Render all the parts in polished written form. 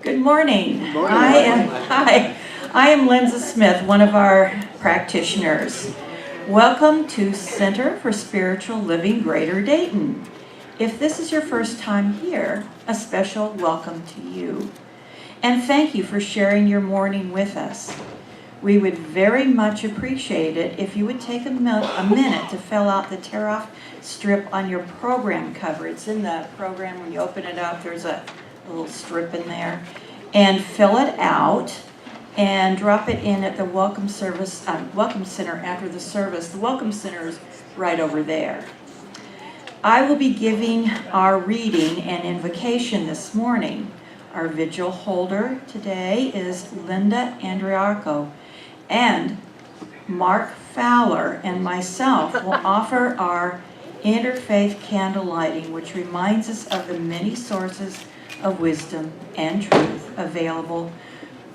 Good morning. I am Linda Smith, one of our practitioners. Welcome to Center for Spiritual Living Greater Dayton. If this is your first time here, a special welcome to you. And thank you for sharing your morning with us. We would very much appreciate it if you would take a minute to fill out the tear-off strip on your program cover. It's in the program. When you open it up, there's a little strip in there. And fill it out and drop it in at the Welcome Center after the service. The Welcome Center is right over there. I will be giving our reading and invocation this morning. Our vigil holder today is Linda Andriarco, and Mark Fowler and myself will offer our interfaith candle lighting, which reminds us of the many sources of wisdom and truth available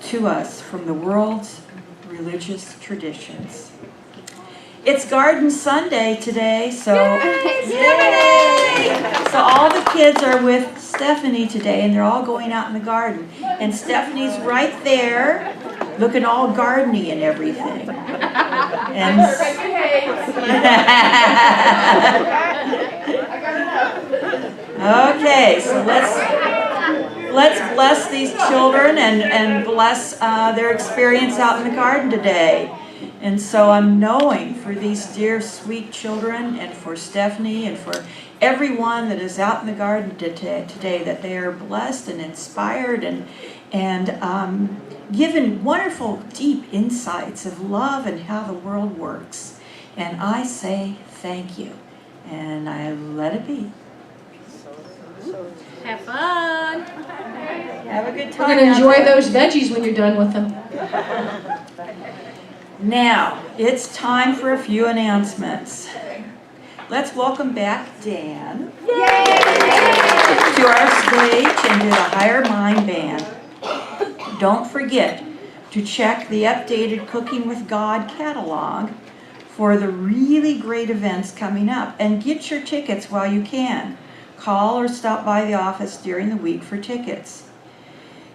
to us from the world's religious traditions. It's Garden Sunday today, so yay! So all the kids are with Stephanie today, and they're all going out in the garden. And Stephanie's right there, looking all gardeny and everything. And okay, so let's bless these children and bless their experience out in the garden today. And so I'm knowing for these dear sweet children and for Stephanie and for everyone that is out in the garden today that they are blessed and inspired and given wonderful deep insights of love and how the world works. And I say thank you. And I let it be. Have fun. Have a good time. We're going to enjoy those veggies when you're done with them. Now, it's time for a few announcements. Let's welcome back Dan to our stage and to the Higher Mind Band. Don't forget to check the updated Cooking with God catalog for the really great events coming up, and get your tickets while you can. Call or stop by the office during the week for tickets.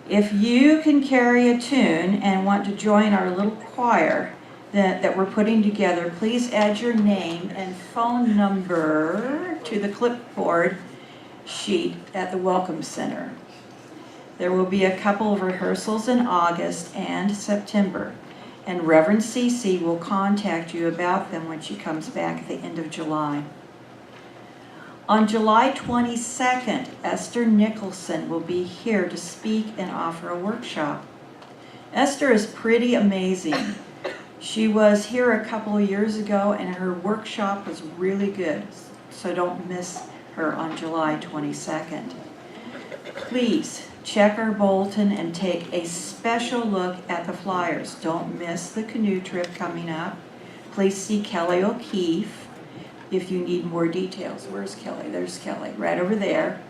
If you can carry a tune and want to join our little choir that we're putting together, please add your name and phone number to the clipboard sheet at the Welcome Center. There will be a couple of rehearsals in August and September, and Reverend Cece will contact you about them when she comes back at the end of July. On July 22nd, Esther Nicholson will be here to speak and offer a workshop. Esther is pretty amazing. She was here a couple of years ago, and her workshop was really good, so don't miss her on July 22nd. Please check our bulletin and take a special look at the flyers. Don't miss the canoe trip coming up. Please see Kelly O'Keefe if you need more details. Where's Kelly? There's Kelly, right over there.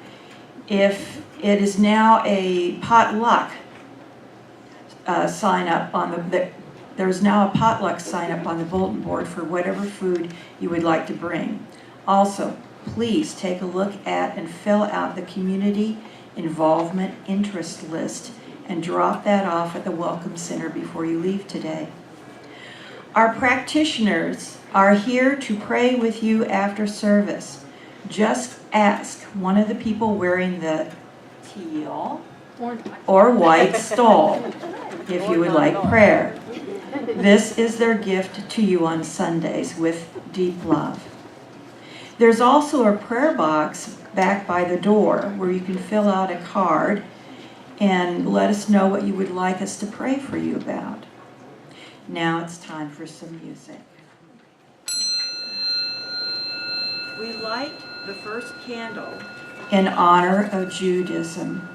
If it is now a potluck sign up on there's now a potluck sign up on the bulletin board for whatever food you would like to bring. Also, please take a look at and fill out the community involvement interest list and drop that off at the Welcome Center before you leave today. Our practitioners are here to pray with you after service. Just ask one of the people wearing the teal or white stole if you would like prayer. This is their gift to you on Sundays with deep love. There's also a prayer box back by the door where you can fill out a card and let us know what you would like us to pray for you about. Now it's time for some music. We light the first candle in honor of Judaism.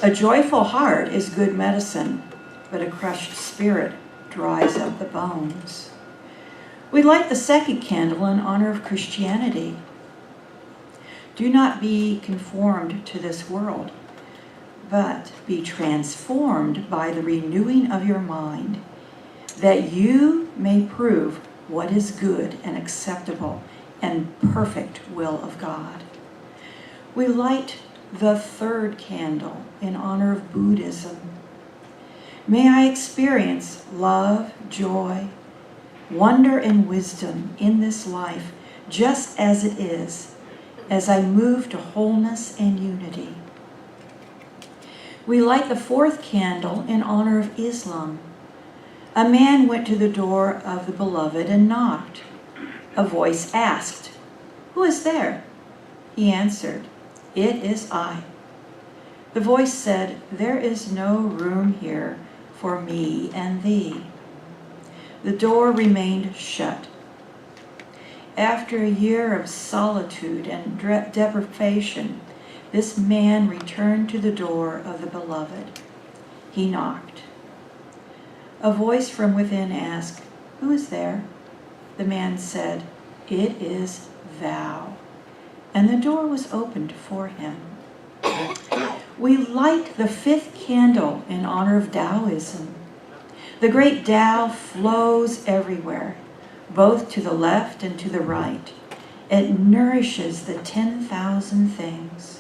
A joyful heart is good medicine, but a crushed spirit dries up the bones. We light the second candle in honor of Christianity. Do not be conformed to this world, but be transformed by the renewing of your mind, that you may prove what is good and acceptable and perfect will of God. We light the third candle in honor of Buddhism. May I experience love, joy, wonder, and wisdom in this life just as it is, as I move to wholeness and unity. We light the fourth candle in honor of Islam. A man went to the door of the beloved and knocked. A voice asked, "Who is there?" He answered, "It is I." The voice said, "There is no room here for me and thee." The door remained shut. After a year of solitude and deprivation, this man returned to the door of the beloved. He knocked. A voice from within asked, "Who is there?" The man said, "It is thou." And the door was opened for him. We light the fifth candle in honor of Taoism. The great Tao flows everywhere, both to the left and to the right. It nourishes the 10,000 things.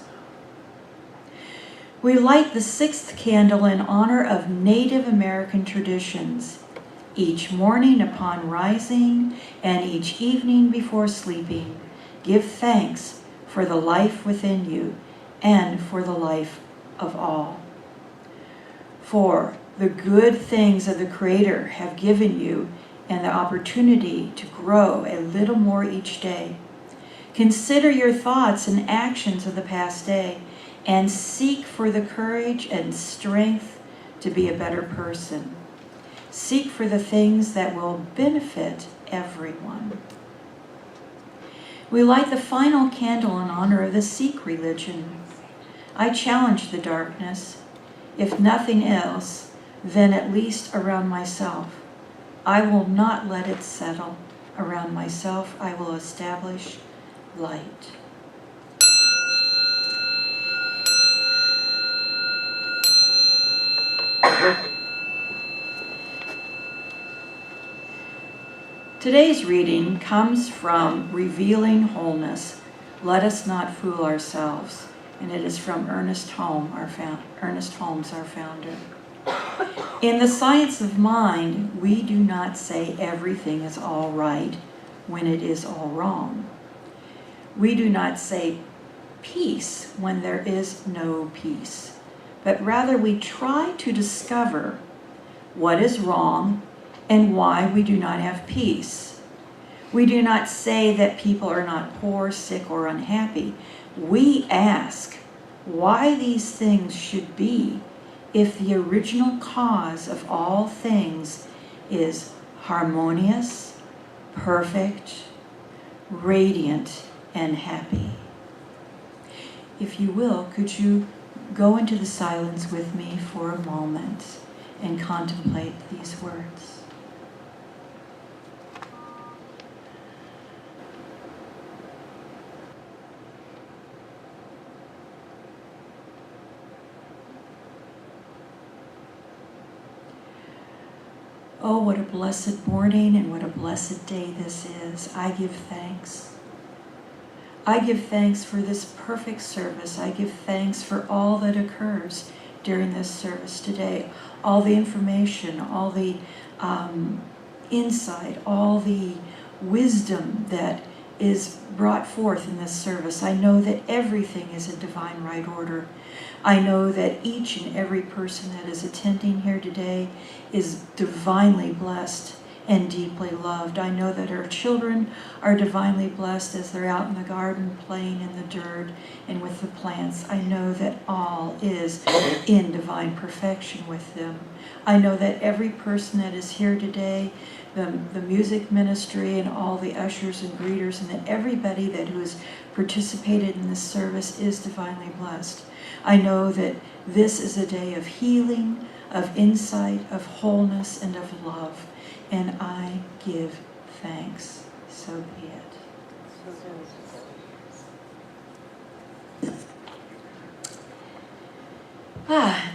We light the sixth candle in honor of Native American traditions. Each morning upon rising and each evening before sleeping, give thanks for the life within you and for the life of all. For the good things of the Creator have given you and the opportunity to grow a little more each day. Consider your thoughts and actions of the past day and seek for the courage and strength to be a better person. Seek for the things that will benefit everyone. We light the final candle in honor of the Sikh religion. I challenge the darkness. If nothing else, then at least around myself. I will not let it settle. Around myself, I will establish light. Today's reading comes from Revealing Wholeness, Let Us Not Fool Ourselves, and it is from Ernest Holmes, our founder. In the science of mind, we do not say everything is all right when it is all wrong. We do not say peace when there is no peace, but rather we try to discover what is wrong and why we do not have peace. We do not say that people are not poor, sick, or unhappy. We ask why these things should be if the original cause of all things is harmonious, perfect, radiant, and happy. If you will, could you go into the silence with me for a moment and contemplate these words? Oh, what a blessed morning and what a blessed day this is. I give thanks. I give thanks for this perfect service. I give thanks for all that occurs during this service today. All the information, all the insight, all the wisdom that is brought forth in this service. I know that everything is in divine right order. I know that each and every person that is attending here today is divinely blessed and deeply loved. I know that our children are divinely blessed as they're out in the garden playing in the dirt and with the plants. I know that all is in divine perfection with them. I know that every person that is here today, the music ministry and all the ushers and greeters, and that everybody who has participated in this service is divinely blessed. I know that this is a day of healing, of insight, of wholeness, and of love. And I give thanks. So be it.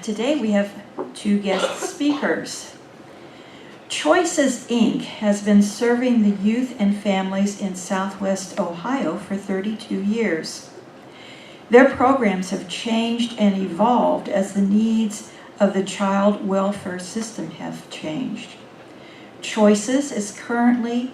Today we have two guest speakers. Choices Inc. has been serving the youth and families in Southwest Ohio for 32 years. Their programs have changed and evolved as the needs of the child welfare system have changed. Choices currently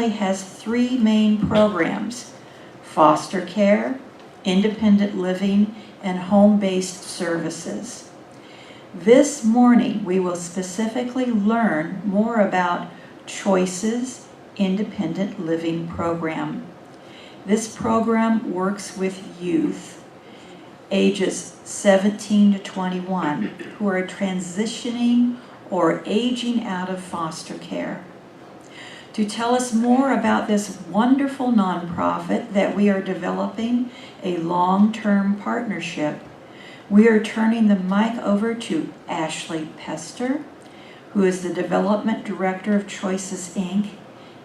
has 3 main programs: foster care, independent living, and home-based services. This morning, we will specifically learn more about Choices Independent Living Program. This program works with youth ages 17 to 21 who are transitioning or aging out of foster care. To tell us more about this wonderful nonprofit that we are developing a long-term partnership, we are turning the mic over to Ashley Pester, who is the Development Director of Choices, Inc.,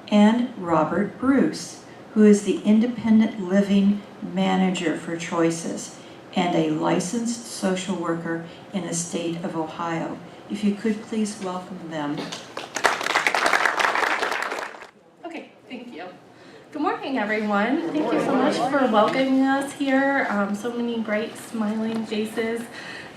and Robert Bruce, who is the Independent Living Manager for Choices and a licensed social worker in the state of Ohio. If you could please welcome them. Okay, thank you. Good morning, everyone. Thank you so much for welcoming us here. So many bright, smiling faces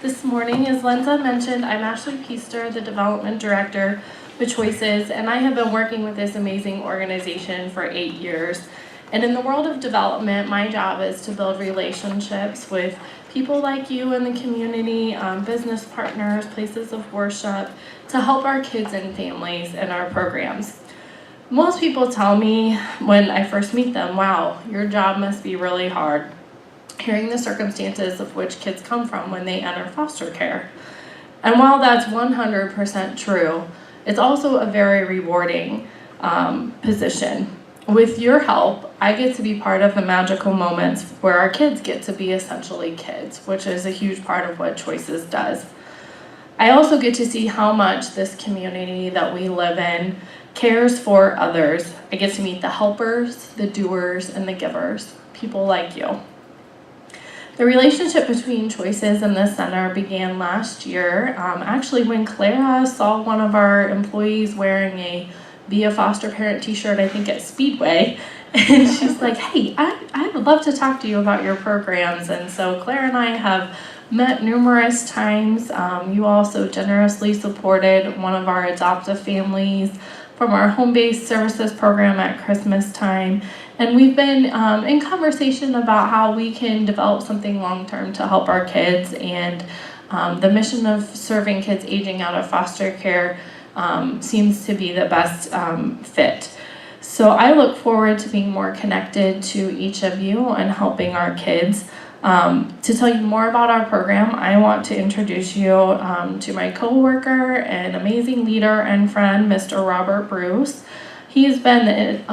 this morning. As Lenza mentioned, I'm Ashley Pester, the Development Director with Choices, and I have been working with this amazing organization for 8 years. And in the world of development, my job is to build relationships with people like you in the community, business partners, places of worship, to help our kids and families in our programs. Most people tell me when I first meet them, wow, your job must be really hard, hearing the circumstances of which kids come from when they enter foster care. And while that's 100% true, it's also a very rewarding position. With your help, I get to be part of the magical moments where our kids get to be essentially kids, which is a huge part of what Choices does. I also get to see how much this community that we live in cares for others. I get to meet the helpers, the doers, and the givers, people like you. The relationship between Choices and the center began last year, actually when Clara saw one of our employees wearing a Be a Foster Parent t-shirt, I think at Speedway, and she's like, hey, I would love to talk to you about your programs. And so Claire and I have met numerous times. You also generously supported one of our adoptive families from our home-based services program at Christmas time. And we've been in conversation about how we can develop something long-term to help our kids, and the mission of serving kids aging out of foster care seems to be the best fit. So I look forward to being more connected to each of you and helping our kids. To tell you more about our program, I want to introduce you to my coworker and amazing leader and friend, Mr. Robert Bruce. He's been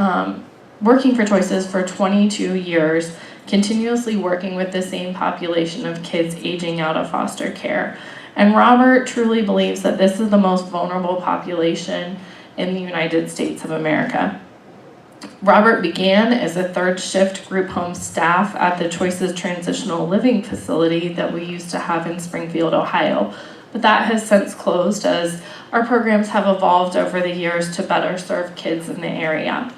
working for Choices for 22 years, continuously working with the same population of kids aging out of foster care. And Robert truly believes that this is the most vulnerable population in the United States of America. Robert began as a third shift group home staff at the Choices Transitional Living Facility that we used to have in Springfield, Ohio. But that has since closed as our programs have evolved over the years to better serve kids in the area.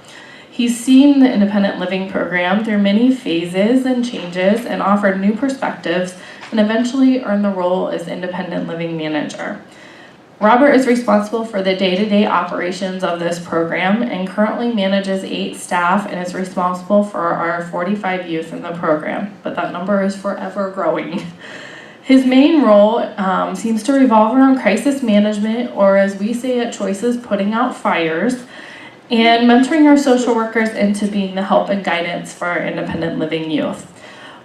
He's seen the independent living program through many phases and changes and offered new perspectives, and eventually earned the role as independent living manager. Robert is responsible for the day-to-day operations of this program and currently manages 8 staff and is responsible for our 45 youth in the program, but that number is forever growing. His main role seems to revolve around crisis management, or as we say at Choices, putting out fires, and mentoring our social workers into being the help and guidance for our independent living youth.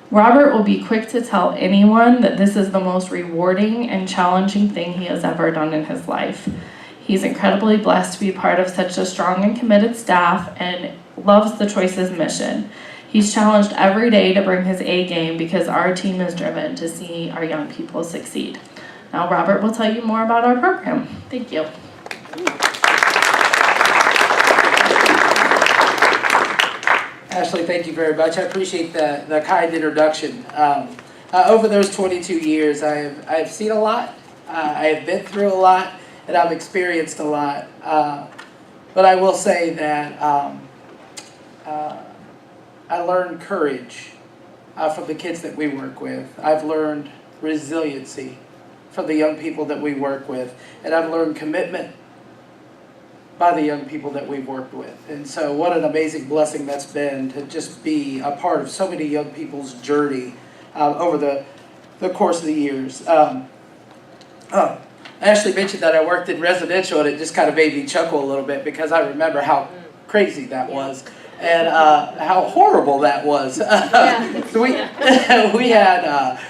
Robert will be quick to tell anyone that this is the most rewarding and challenging thing he has ever done in his life. He's incredibly blessed to be part of such a strong and committed staff and loves the Choices mission. He's challenged every day to bring his A game because our team is driven to see our young people succeed. Now Robert will tell you more about our program. Thank you. Ashley, thank you very much. I appreciate the kind introduction. Over those 22 years, I have seen a lot, I have been through a lot, and I've experienced a lot. But I will say that I learned courage from the kids that we work with. I've learned resiliency from the young people that we work with. And I've learned commitment by the young people that we've worked with. And so what an amazing blessing that's been to just be a part of so many young people's journey over the course of the years. Ashley mentioned that I worked in residential, and it just kind of made me chuckle a little bit because I remember how crazy that was and how horrible that was. So we had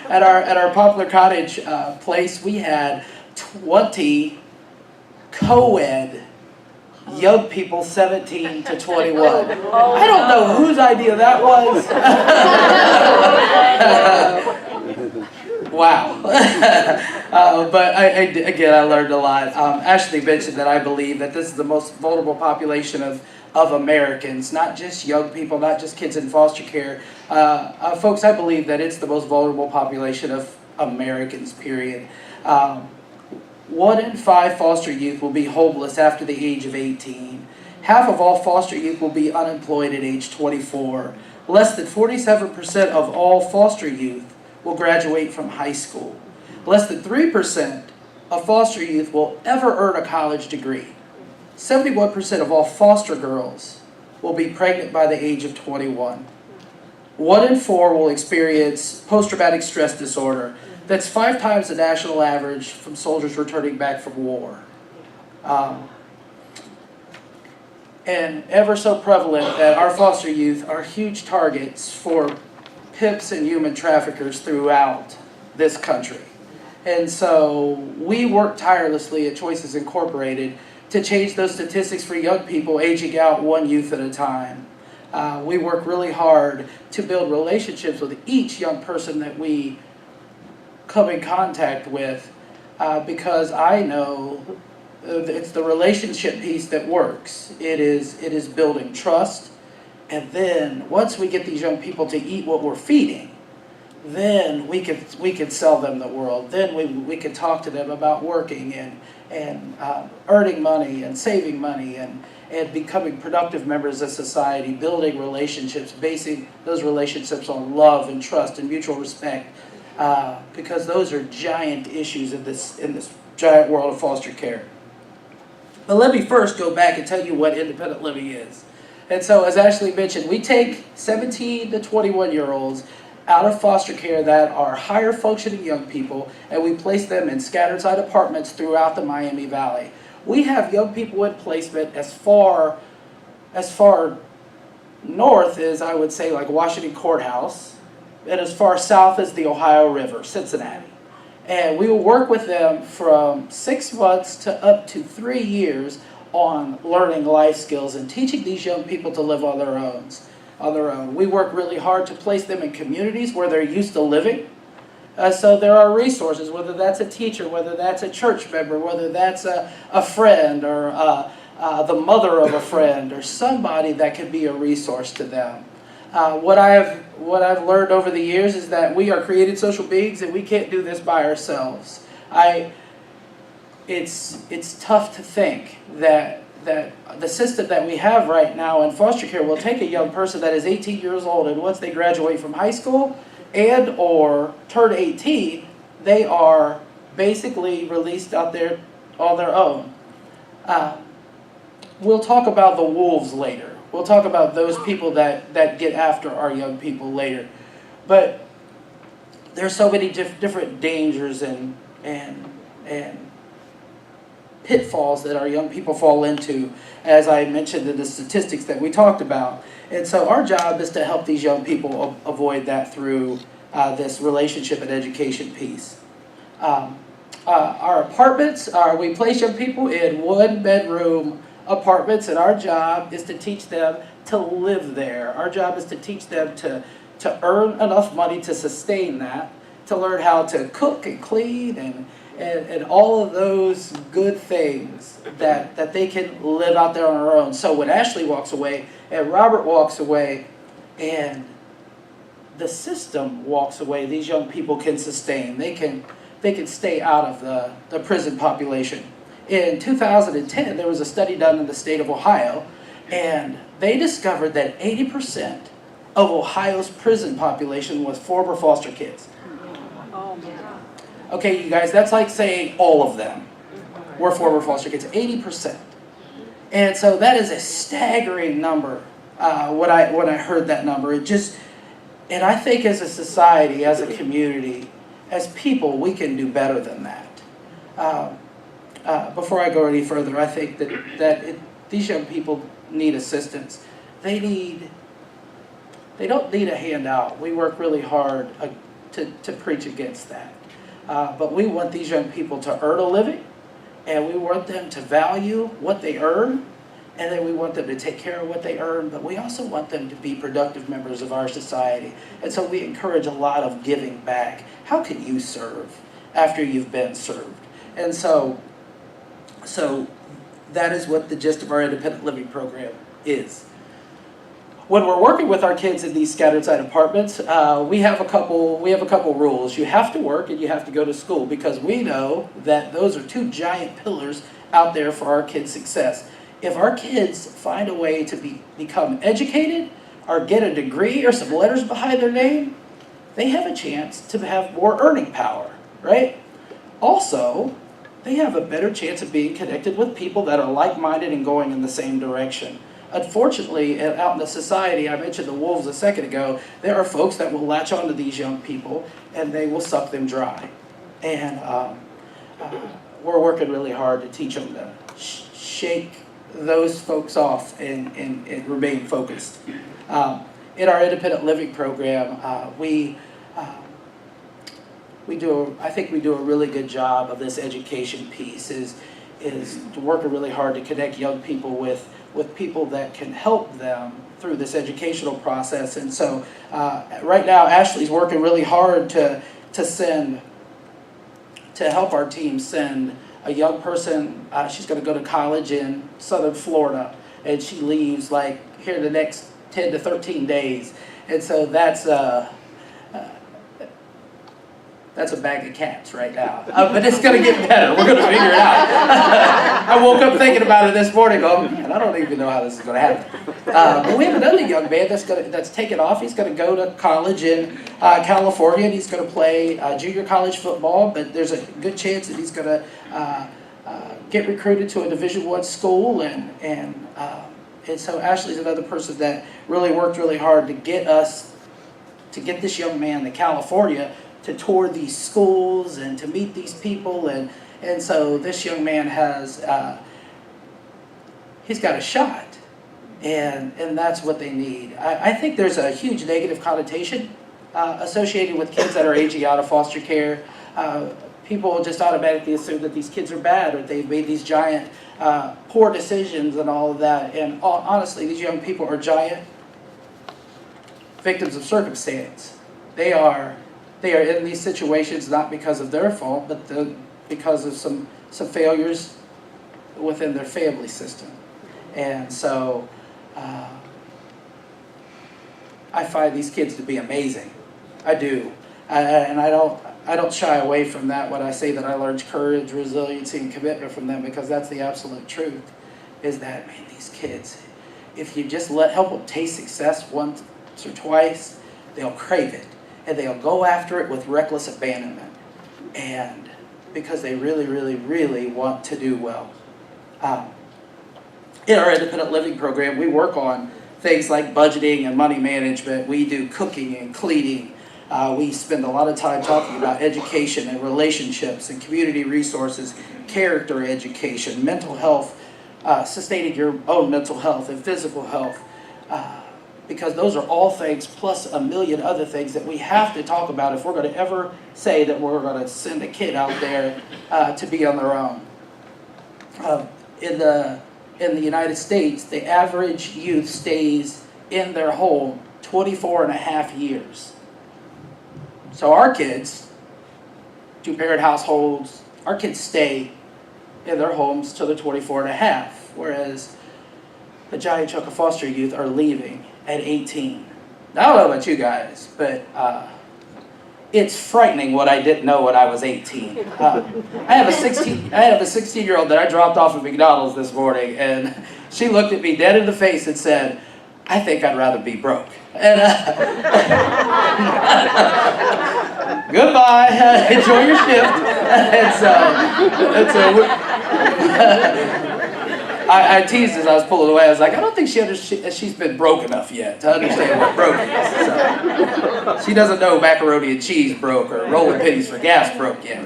at our Poplar Cottage place, we had 20 co-ed young people 17 to 21. I don't know whose idea that was. Wow. But again, I learned a lot. Ashley mentioned that I believe that this is the most vulnerable population of Americans, not just young people, not just kids in foster care. Folks, I believe that it's the most vulnerable population of Americans, period. 1 in 5 foster youth will be homeless after the age of 18. Half of all foster youth will be unemployed at age 24. Less than 47% of all foster youth will graduate from high school. Less than 3% of foster youth will ever earn a college degree. 71% of all foster girls will be pregnant by the age of 21. 1 in 4 will experience post-traumatic stress disorder. That's 5 times the national average from soldiers returning back from war. And ever so prevalent that our foster youth are huge targets for pimps and human traffickers throughout this country. And so we work tirelessly at Choices Incorporated to change those statistics for young people aging out 1 youth at a time. We work really hard to build relationships with each young person that we come in contact with because I know it's the relationship piece that works. It is building trust. And then once we get these young people to eat what we're feeding, then we can sell them the world. Then we can talk to them about working and earning money and saving money and becoming productive members of society, building relationships, basing those relationships on love and trust and mutual respect, because those are giant issues in this giant world of foster care. But let me first go back and tell you what independent living is. And so, as Ashley mentioned, we take 17 to 21-year-olds out of foster care that are higher functioning young people, and we place them in scattered site apartments throughout the Miami Valley. We have young people in placement as far north as, I would say, like Washington Courthouse, and as far south as the Ohio River, Cincinnati. And we will work with them from 6 months to up to 3 years on learning life skills and teaching these young people to live on their own. We work really hard to place them in communities where they're used to living. So there are resources, whether that's a teacher, whether that's a church member, whether that's a friend or the mother of a friend or somebody that can be a resource to them. What I've learned over the years is that we are created social beings and we can't do this by ourselves. It's tough to think that the system that we have right now in foster care will take a young person that is 18 years old, and once they graduate from high school and or turn 18, they are basically released out there on their own. We'll talk about the wolves later. We'll talk about those people that get after our young people later. But there's so many different dangers and pitfalls that our young people fall into, as I mentioned in the statistics that we talked about. And so our job is to help these young people avoid that through this relationship and education piece. Our apartments, we place young people in 1-bedroom apartments, and our job is to teach them to live there. Our job is to teach them to earn enough money to sustain that, to learn how to cook and clean and all of those good things that they can live out there on their own. So when Ashley walks away and Robert walks away and the system walks away, these young people can sustain. They can stay out of the prison population. In 2010, there was a study done in the state of Ohio, and they discovered that 80% of Ohio's prison population was former foster kids. Okay, you guys, that's like saying all of them were former foster kids, 80%. And so that is a staggering number. When I heard that number, and I think as a society, as a community, as people, we can do better than that. Before I go any further, I think that these young people need assistance. They don't need a handout. We work really hard to preach against that. But we want these young people to earn a living, and we want them to value what they earn, and then we want them to take care of what they earn, but we also want them to be productive members of our society. And so we encourage a lot of giving back. How can you serve after you've been served? And so that is what the gist of our independent living program is. When we're working with our kids in these scattered site apartments, we have a couple rules. You have to work and you have to go to school, because we know that those are two giant pillars out there for our kids' success. If our kids find a way to become educated or get a degree or some letters behind their name, they have a chance to have more earning power, right? Also, they have a better chance of being connected with people that are like-minded and going in the same direction. Unfortunately, out in the society, I mentioned the wolves a second ago, there are folks that will latch onto these young people and they will suck them dry. And we're working really hard to teach them to shake those folks off and remain focused. In our independent living program, I think we do a really good job of this education piece, is working really hard to connect young people with people that can help them through this educational process. And so right now, Ashley's working really hard to help our team send a young person. She's going to go to college in southern Florida, and she leaves like here the next 10 to 13 days. And so that's a bag of cats right now. But it's going to get better. We're going to figure it out. I woke up thinking about it this morning, going, man, I don't even know how this is going to happen. But we have another young man that's taken off. He's going to go to college in California, and he's going to play junior college football. But there's a good chance that he's going to get recruited to a Division I school. And so Ashley's another person that really worked really hard to get this young man to California, to tour these schools and to meet these people, and so this young man he's got a shot, and that's what they need. I think there's a huge negative connotation associated with kids that are aging out of foster care. People just automatically assume that these kids are bad, or they've made these giant poor decisions and all of that, and honestly, these young people are giant victims of circumstance. They are in these situations not because of their fault, but because of some failures within their family system. And so I find these kids to be amazing. I do. And I don't shy away from that when I say that I learned courage, resiliency, and commitment from them, because that's the absolute truth, is that, man, these kids, if you just help them taste success once or twice, they'll crave it. And they'll go after it with reckless abandonment, and because they really, really, really want to do well. In our independent living program, we work on things like budgeting and money management. We do cooking and cleaning. We spend a lot of time talking about education and relationships and community resources, character education, mental health, sustaining your own mental health and physical health. Because those are all things, plus a million other things that we have to talk about if we're going to ever say that we're going to send a kid out there to be on their own. In the United States, the average youth stays in their home 24 and a half years. So our kids, two-parent households, our kids stay in their homes till they're 24 and a half, whereas a giant chunk of foster youth are leaving at 18. Now, I don't know about you guys, but it's frightening what I didn't know when I was 18. I have a 16-year-old that I dropped off at McDonald's this morning, and she looked at me dead in the face and said, I think I'd rather be broke. And goodbye, enjoy your shift. I teased as I was pulling away. I was like, I don't think she's been broke enough yet to understand what broke is. So, she doesn't know macaroni and cheese broke or rolling pennies for gas broke yet.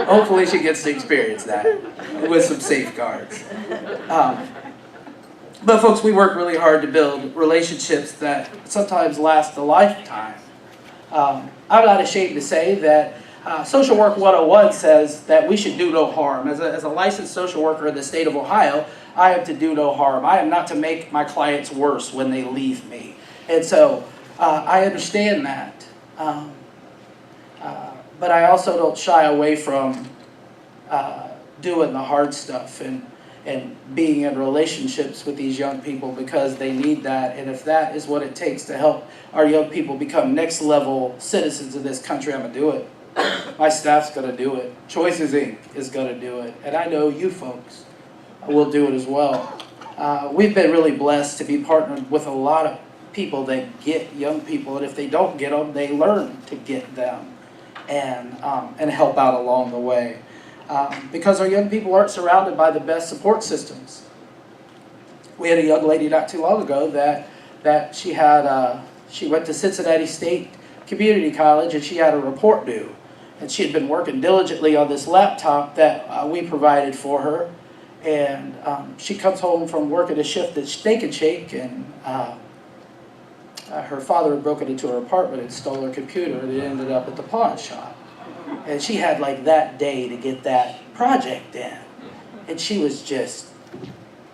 Hopefully she gets to experience that with some safeguards. But folks, we work really hard to build relationships that sometimes last a lifetime. I'm not ashamed to say that Social Work 101 says that we should do no harm. As a licensed social worker in the state of Ohio, I am to do no harm. I am not to make my clients worse when they leave me. And so I understand that. But I also don't shy away from doing the hard stuff and being in relationships with these young people because they need that. And if that is what it takes to help our young people become next level citizens of this country, I'm going to do it. My staff's going to do it. Choices Inc. is going to do it. And I know you folks will do it as well. We've been really blessed to be partnered with a lot of people that get young people. And if they don't get them, they learn to get them and help out along the way. Because our young people aren't surrounded by the best support systems. We had a young lady not too long ago that she went to Cincinnati State Community College and she had a report due. And she had been working diligently on this laptop that we provided for her. And she comes home from working a shift at Steak and Shake, and her father had broken into her apartment and stole her computer, and it ended up at the pawn shop. And she had like that day to get that project in. And she was just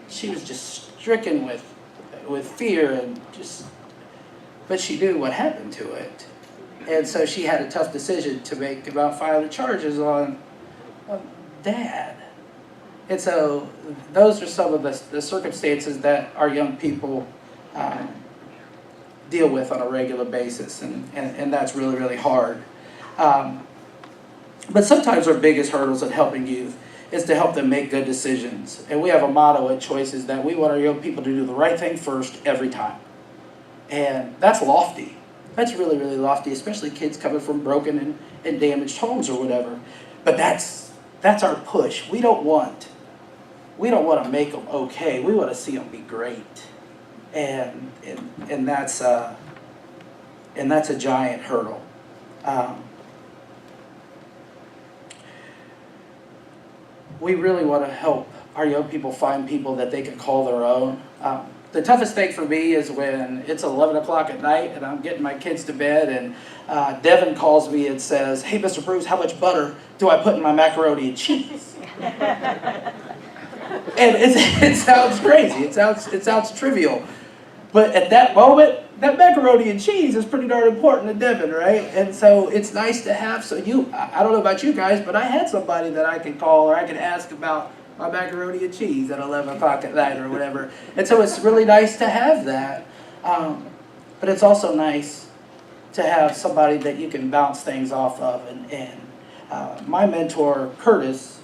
stricken with fear and but she knew what happened to it. And so she had a tough decision to make about filing charges on Dad. And so those are some of the circumstances that our young people deal with on a regular basis. And that's really, really hard. But sometimes our biggest hurdles in helping youth is to help them make good decisions. And we have a motto at Choices that we want our young people to do the right thing first every time. And that's lofty. That's really, really lofty, especially kids coming from broken and damaged homes or whatever. But that's our push. We don't want to make them okay. We want to see them be great. And that's a giant hurdle. We really want to help our young people find people that they can call their own. The toughest thing for me is when it's 11 o'clock at night and I'm getting my kids to bed and Devin calls me and says, "Hey, Mr. Bruce, how much butter do I put in my macaroni and cheese?" And it sounds crazy. It sounds trivial. But at that moment, that macaroni and cheese is pretty darn important to Devin, right? And so it's nice to have, I don't know about you guys, but I had somebody that I could call or I could ask about my macaroni and cheese at 11 o'clock at night or whatever. And so it's really nice to have that. But it's also nice to have somebody that you can bounce things off of. And my Curtis,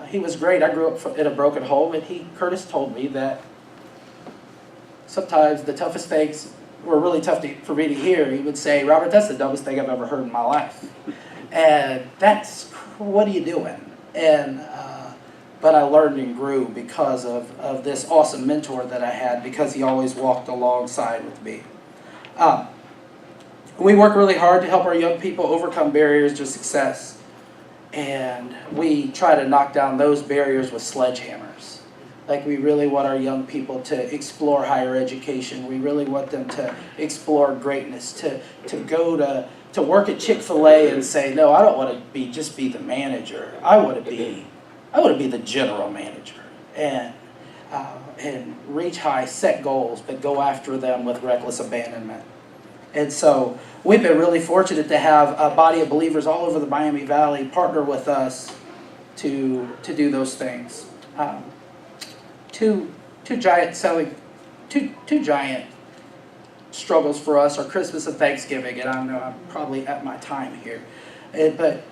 he was great. I grew up in a broken home, and Curtis told me that sometimes the toughest things were really tough for me to hear. He would say, "Robert, that's the dumbest thing I've ever heard in my life." And that's, what are you doing? But I learned and grew because of this awesome mentor that I had, because he always walked alongside with me. We work really hard to help our young people overcome barriers to success. And we try to knock down those barriers with sledgehammers. Like, we really want our young people to explore higher education. We really want them to explore greatness, to go to work at Chick-fil-A and say, "No, I don't want to just be the manager. I want to be the general manager," and reach high, set goals, but go after them with reckless abandonment. And so we've been really fortunate to have a body of believers all over the Miami Valley partner with us to do those things. Two giant struggles for us are Christmas and Thanksgiving, and I know I'm probably at my time here, but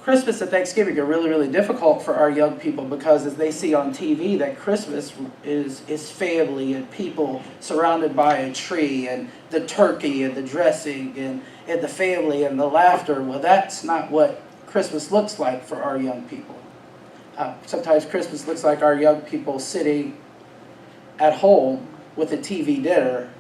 Christmas and Thanksgiving are really, really difficult for our young people because as they see on TV that Christmas is family and people surrounded by a tree and the turkey and the dressing and the family and the laughter. Well, that's not what Christmas looks like for our young people. Sometimes Christmas looks like our young people sitting at home with a TV dinner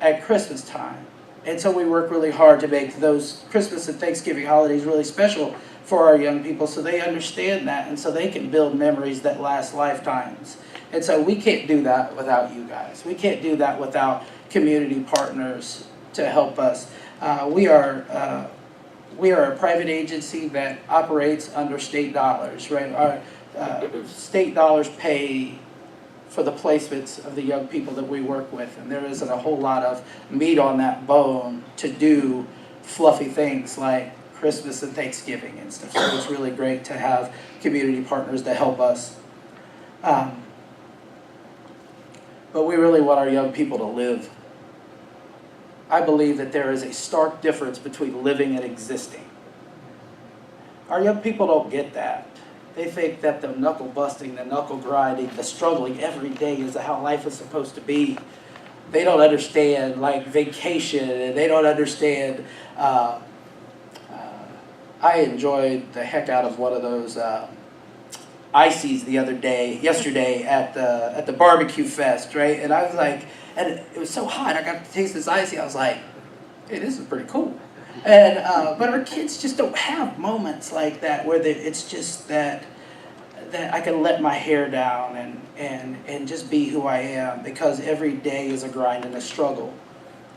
at Christmas time. And so we work really hard to make those Christmas and Thanksgiving holidays really special for our young people so they understand that and so they can build memories that last lifetimes. And so we can't do that without you guys. We can't do that without community partners to help us. We are a private agency that operates under state dollars, right? Our state dollars pay for the placements of the young people that we work with. And there isn't a whole lot of meat on that bone to do fluffy things like Christmas and Thanksgiving and stuff. So it's really great to have community partners to help us. But we really want our young people to live. I believe that there is a stark difference between living and existing. Our young people don't get that. They think that the knuckle busting, the knuckle grinding, the struggling every day is how life is supposed to be. They don't understand like vacation, and they don't understand. I enjoyed the heck out of one of those ices yesterday at the barbecue fest, right? And I was like, and it was so hot. I got to taste this icy. I was like, hey, this is pretty cool. And but our kids just don't have moments like that where it's just that I can let my hair down and just be who I am, because every day is a grind and a struggle.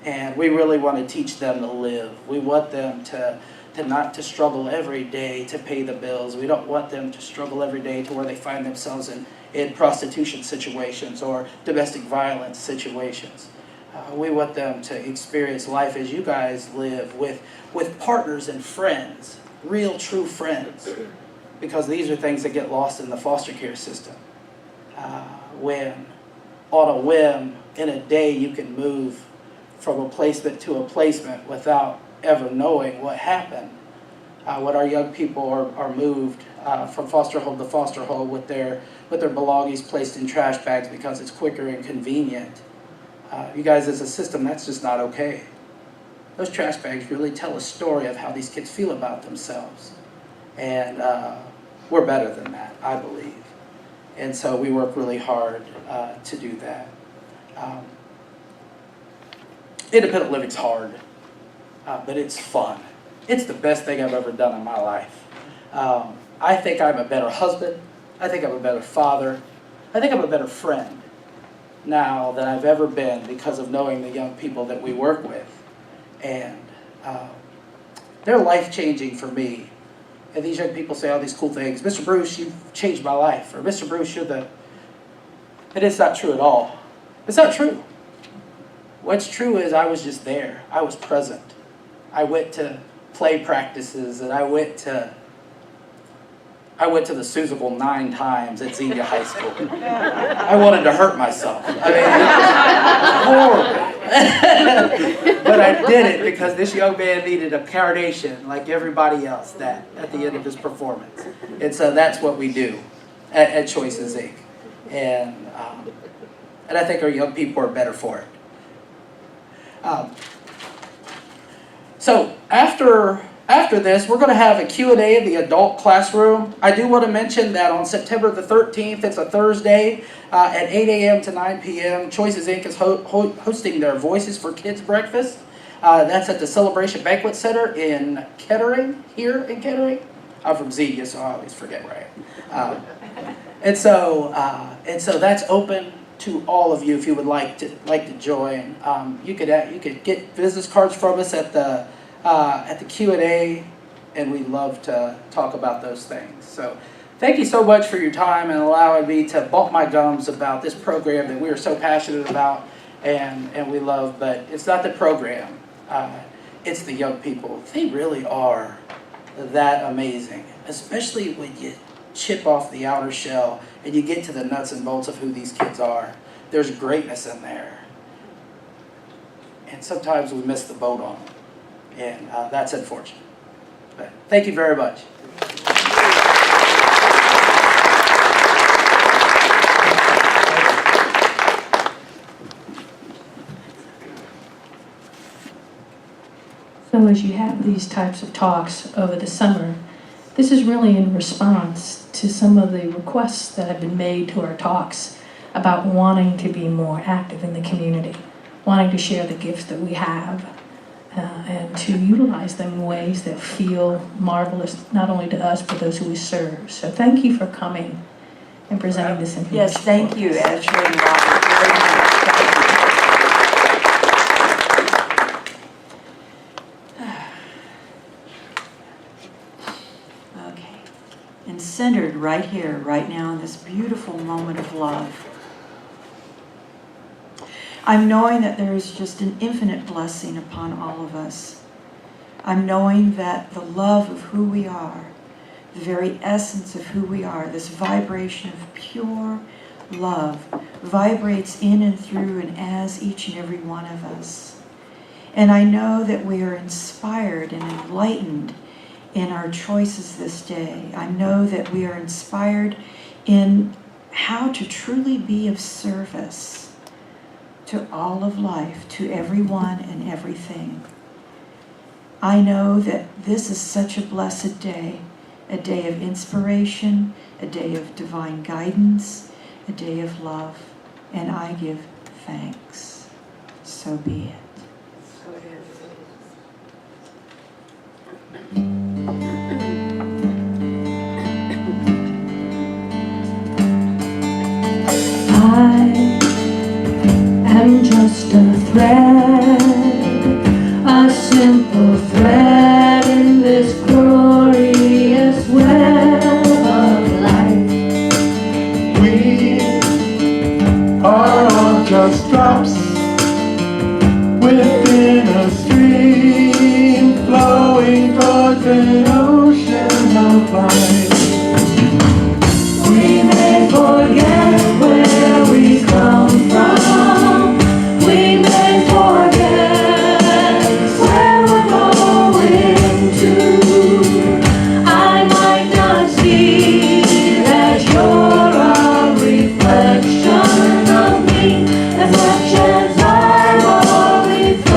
And we really want to teach them to live. We want them to not to struggle every day to pay the bills. We don't want them to struggle every day to where they find themselves in prostitution situations or domestic violence situations. We want them to experience life as you guys live with partners and friends, real true friends, because these are things that get lost in the foster care system. When on a whim, in a day, you can move from a placement to a placement without ever knowing what happened. When our young people are moved from foster home to foster home with their belongings placed in trash bags because it's quicker and convenient. You guys, as a system, that's just not okay. Those trash bags really tell a story of how these kids feel about themselves. And we're better than that, I believe. And so we work really hard to do that. Independent living's hard, but it's fun. It's the best thing I've ever done in my life. I think I'm a better husband. I think I'm a better father. I think I'm a better friend now than I've ever been because of knowing the young people that we work with. And they're life-changing for me. And these young people say all these cool things. Mr. Bruce, you've changed my life. Or Mr. Bruce, you're the... And it's not true at all. It's not true. What's true is I was just there. I was present. I went to play practices, and I went to the Seussical 9 times at Xenia High School. I wanted to hurt myself. I mean, it was horrible. But I did it because this young man needed a carnation like everybody else at the end of his performance. And so that's what we do at Choices, Inc. And I think our young people are better for it. So after this, we're going to have a Q&A in the adult classroom. I do want to mention that on September the 13th, it's a Thursday, at 8 a.m. to 9 p.m., Choices, Inc. is hosting their Voices for Kids breakfast. That's at the Celebration Banquet Center in Kettering, here in Kettering. I'm from Xenia, so I always forget where I am. And so that's open to all of you if you would like to join. You could get business cards from us at the Q&A, and we'd love to talk about those things. So thank you so much for your time and allowing me to bump my gums about this program that we are so passionate about and we love. But it's not the program, it's the young people. They really are that amazing, especially when you chip off the outer shell and you get to the nuts and bolts of who these kids are. There's greatness in there. And sometimes we miss the boat on them. And that's unfortunate. But Thank you very much. So as you have these types of talks over the summer, this is really in response to some of the requests that have been made to our talks about wanting to be more active in the community, wanting to share the gifts that we have, and to utilize them in ways that feel marvelous, not only to us, but those who we serve. So thank you for coming and presenting this information. Yes, thank you, Ashley and Robert, very much. Thank you. Okay, and centered right here, right now, in this beautiful moment of love, I'm knowing that there is just an infinite blessing upon all of us. I'm knowing that the love of who we are, the very essence of who we are, this vibration of pure love, vibrates in and through and as each and every one of us. And I know that we are inspired and enlightened in our choices this day. I know that we are inspired in how to truly be of service to all of life, to everyone and everything. I know that this is such a blessed day, a day of inspiration, a day of divine guidance, a day of love, and I give thanks. So be it. So it is. I'm just a thread, a simple thread in this glorious web of life. We are all just drops within a stream flowing towards an ocean of light. We may forget where we come from. We may forget where we're going to. I might not see that you're a reflection of me as much as I'm a reflection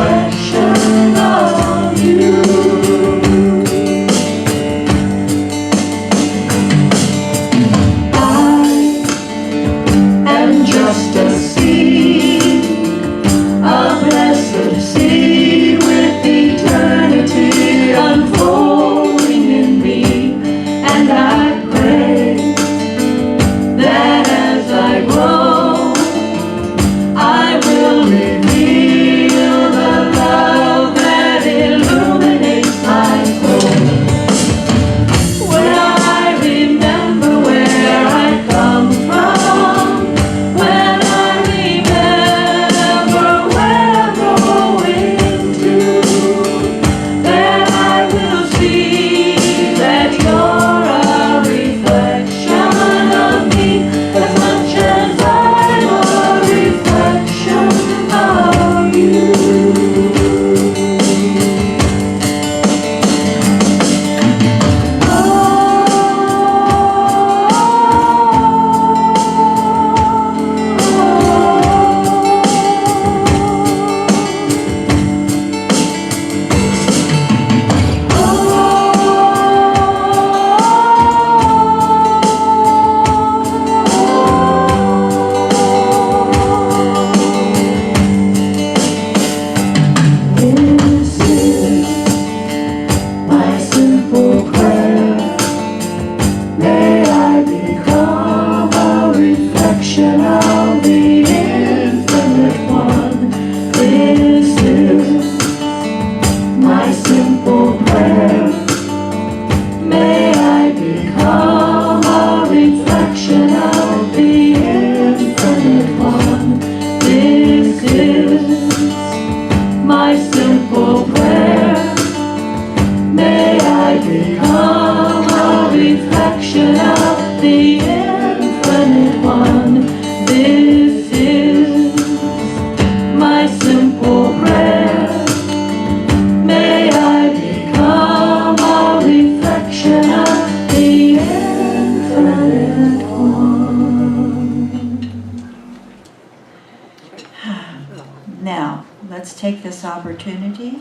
let's take this opportunity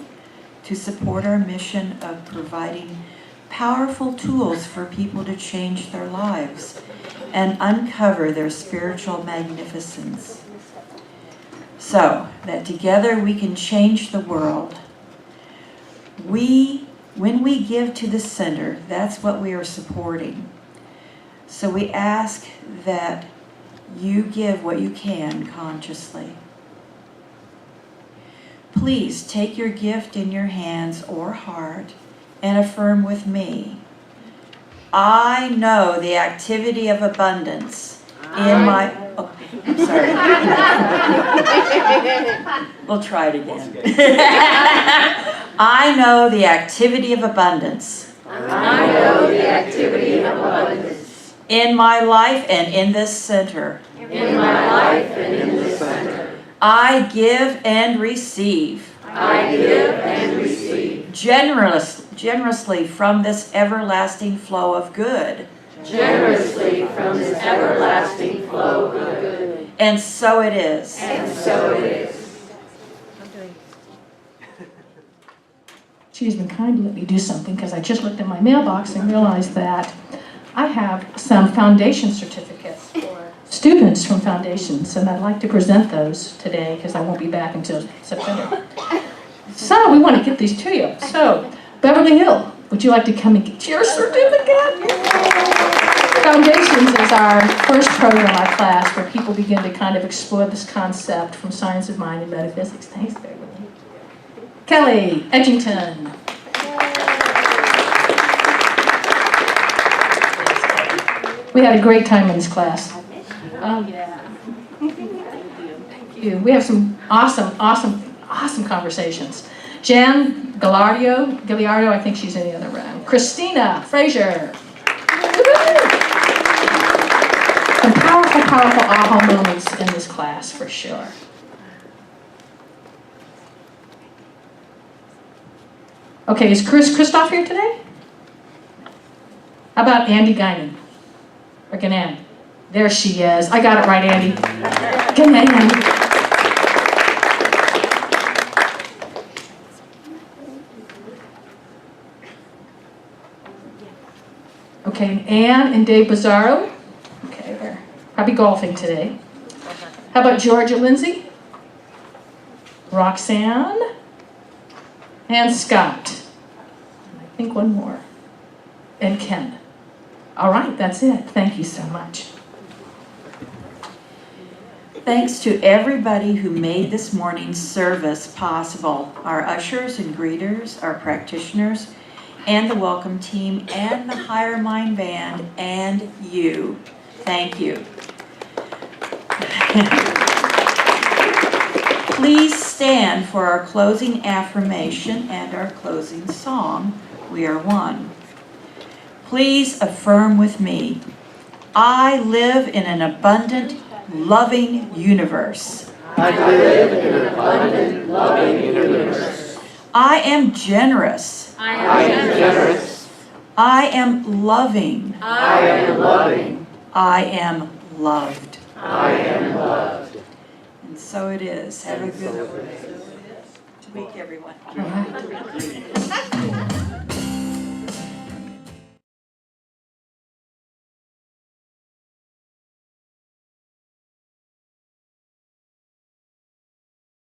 to support our mission of providing powerful tools for people to change their lives and uncover their spiritual magnificence, so that together we can change the world. When we give to the center, that's what we are supporting. So we ask that you give what you can consciously. Please take your gift in your hands or heart and affirm with me. I know the activity of abundance in my... Oh, I'm sorry. We'll try it again. I know the activity of abundance. I know the activity of abundance. In my life and in this center. In my life and in this center. I give and receive. I give and receive. Generously from this everlasting flow of good. Generously from this everlasting flow of good. And so it is. And so it is. She's been kind to let me do something because I just looked in my mailbox and realized that I have some foundation certificates for students from foundations, and I'd like to present those today because I won't be back until September. So we want to get these to you. So Beverly Hill, would you like to come and get your certificate? Foundations is our first program in our class where people begin to kind of explore this concept from science of mind and metaphysics. Thanks, Beverly. Kelly Edgington. We had a great time in this class. Oh, yeah. Thank you. We have some awesome conversations. Jan Gallardo, I think she's in the other room. Christina Frazier. Some powerful aha moments in this class for sure. Okay, is Christoph here today? How about Andy Guinan? Or Ganan? There she is. I got it right, Andy. Ganan. Okay, Anne and Dave Bizzaro. Okay, they're probably golfing today. How about Georgia Lindsay? Roxanne? And Scott. And I think one more. And Ken. All right, that's it. Thank you so much. Thanks to everybody who made this morning's service possible. Our ushers and greeters, our practitioners, and the welcome team, and the Higher Mind Band, and you. Thank you. Please stand for our closing affirmation and our closing song, We Are One. Please affirm with me. I live in an abundant, loving universe. I live in an abundant, loving universe. I am generous. I am generous. I am loving. I am loving. I am loved. I am loved. And so it is. Have a good week, everyone. All right.